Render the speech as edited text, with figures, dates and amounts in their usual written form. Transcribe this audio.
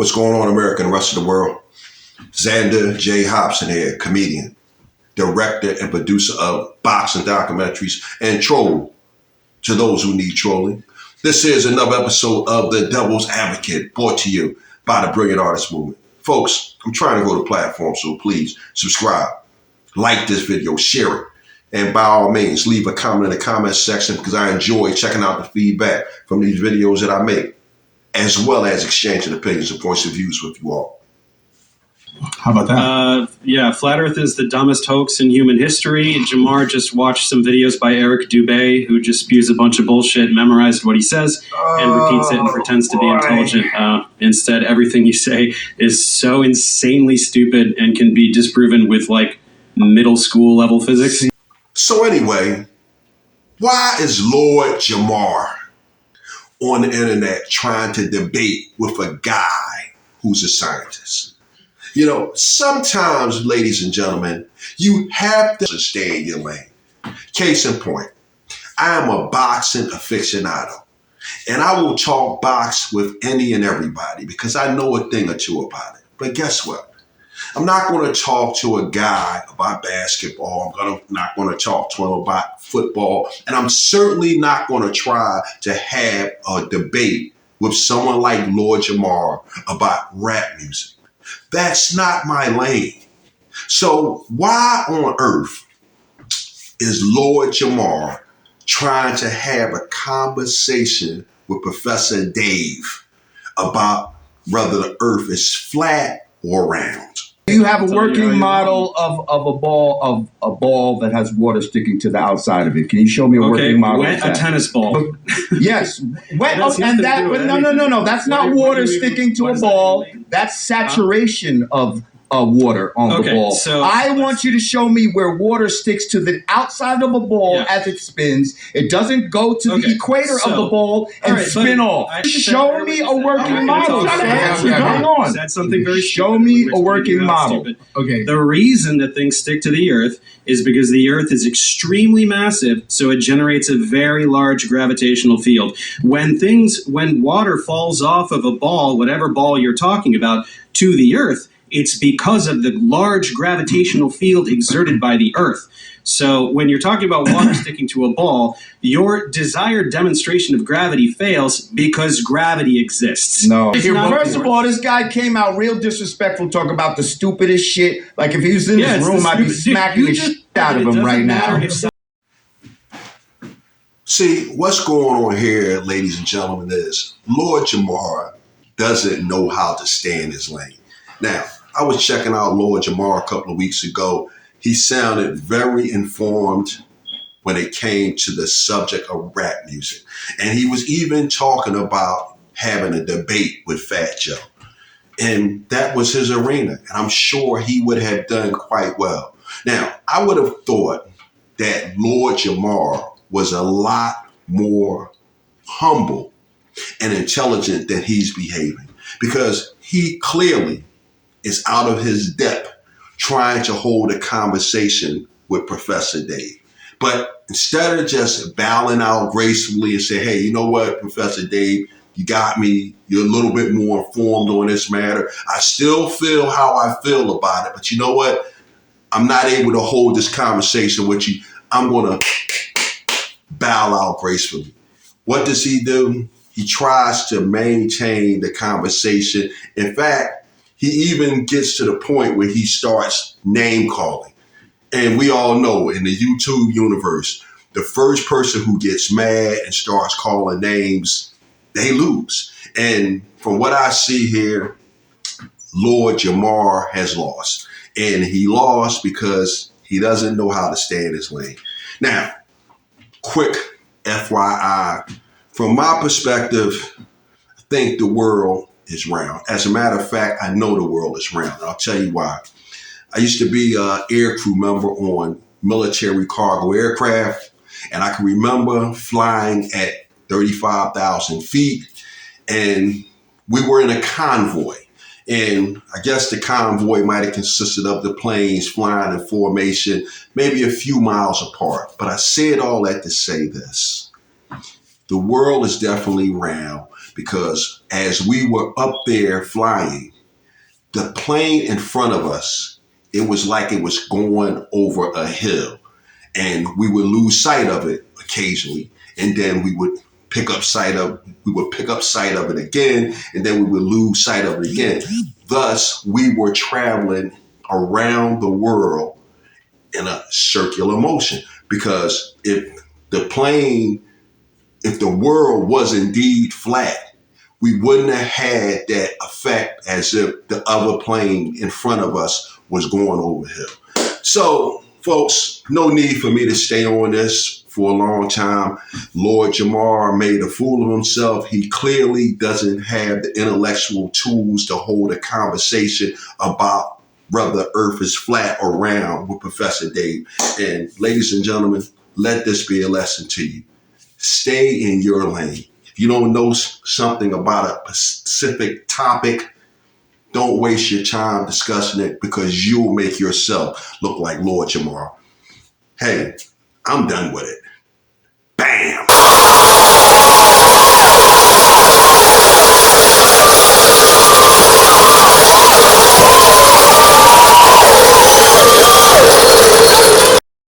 What's going on, America and the rest of the world? Xander J. Hobson here, comedian, director, and producer of boxing documentaries and troll to those who need trolling. This is another episode of The Devil's Advocate, brought to you by the Brilliant Artist Movement. Folks, I'm trying to grow the platform, so please subscribe, like this video, share it, and by all means, leave a comment in the comment section because I enjoy checking out the feedback from these videos that I make, as well as exchanging opinions and points of views with you all. How about that? Yeah, Flat Earth is the dumbest hoax in human history. Jamar just watched some videos by Eric Dubé, who just spews a bunch of bullshit, memorized what he says, and repeats it and pretends to be intelligent. Instead, everything you say is so insanely stupid and can be disproven with, like, middle school level physics. So anyway, why is Lord Jamar on the internet trying to debate with a guy who's a scientist? You know, sometimes, ladies and gentlemen, you have to stay in your lane. Case in point, I am a boxing aficionado, and I will talk box with any and everybody because I know a thing or two about it. But guess what? I'm not going to talk to a guy about basketball. I'm not going to talk to him about football. And I'm certainly not going to try to have a debate with someone like Lord Jamar about rap music. That's not my lane. So why on earth is Lord Jamar trying to have a conversation with Professor Dave about whether the earth is flat or round? Do you have a working model of a ball that has water sticking to the outside of it? Can you show me a working model of that? A tennis ball. Yes. Wet, no. That's not water sticking to a ball. That's saturation of water on the ball. So I want you to show me where water sticks to the outside of a ball as it spins. It doesn't go to the equator of the ball and spin off. Show me a working model. Hang on. That's something very Show me a working model. Okay. The reason that things stick to the Earth is because the Earth is extremely massive, so it generates a very large gravitational field. When water falls off of a ball, whatever ball you're talking about, to the Earth, it's because of the large gravitational field exerted by the Earth. So when you're talking about water sticking to a ball, your desired demonstration of gravity fails because gravity exists. No. First of all, this guy came out real disrespectful, talking about the stupidest shit. Like if he was in this room, I'd be smacking the shit out of him right now. See, what's going on here, ladies and gentlemen, is Lord Jamar doesn't know how to stay in his lane. Now, I was checking out Lord Jamar a couple of weeks ago. He sounded very informed when it came to the subject of rap music. And he was even talking about having a debate with Fat Joe. And that was his arena. And I'm sure he would have done quite well. Now, I would have thought that Lord Jamar was a lot more humble and intelligent than he's behaving, because he clearly is out of his depth trying to hold a conversation with Professor Dave. But instead of just bowing out gracefully and say, hey, you know what, Professor Dave, you got me. You're a little bit more informed on this matter. I still feel how I feel about it. But you know what? I'm not able to hold this conversation with you. I'm going to bow out gracefully. What does he do? He tries to maintain the conversation. In fact, he even gets to the point where he starts name calling. And we all know in the YouTube universe, the first person who gets mad and starts calling names, they lose. And from what I see here, Lord Jamar has lost. And he lost because he doesn't know how to stay in his lane. Now, quick FYI, from my perspective, I think the world is round. As a matter of fact, I know the world is round. I'll tell you why. I used to be an air crew member on military cargo aircraft, and I can remember flying at 35,000 feet, and we were in a convoy. And I guess the convoy might have consisted of the planes flying in formation, maybe a few miles apart. But I said all that to say this. The world is definitely round because as we were up there flying, the plane in front of us, it was like it was going over a hill, and we would lose sight of it occasionally, and then we would pick up sight of it again, and then we would lose sight of it again. Thus, we were traveling around the world in a circular motion, because if the world was indeed flat, we wouldn't have had that effect as if the other plane in front of us was going over hill. So, folks, no need for me to stay on this for a long time. Lord Jamar made a fool of himself. He clearly doesn't have the intellectual tools to hold a conversation about whether Earth is flat or round with Professor Dave. And ladies and gentlemen, let this be a lesson to you. Stay in your lane. If you don't know something about a specific topic, don't waste your time discussing it, because you'll make yourself look like Lord Jamar. Hey, I'm done with it.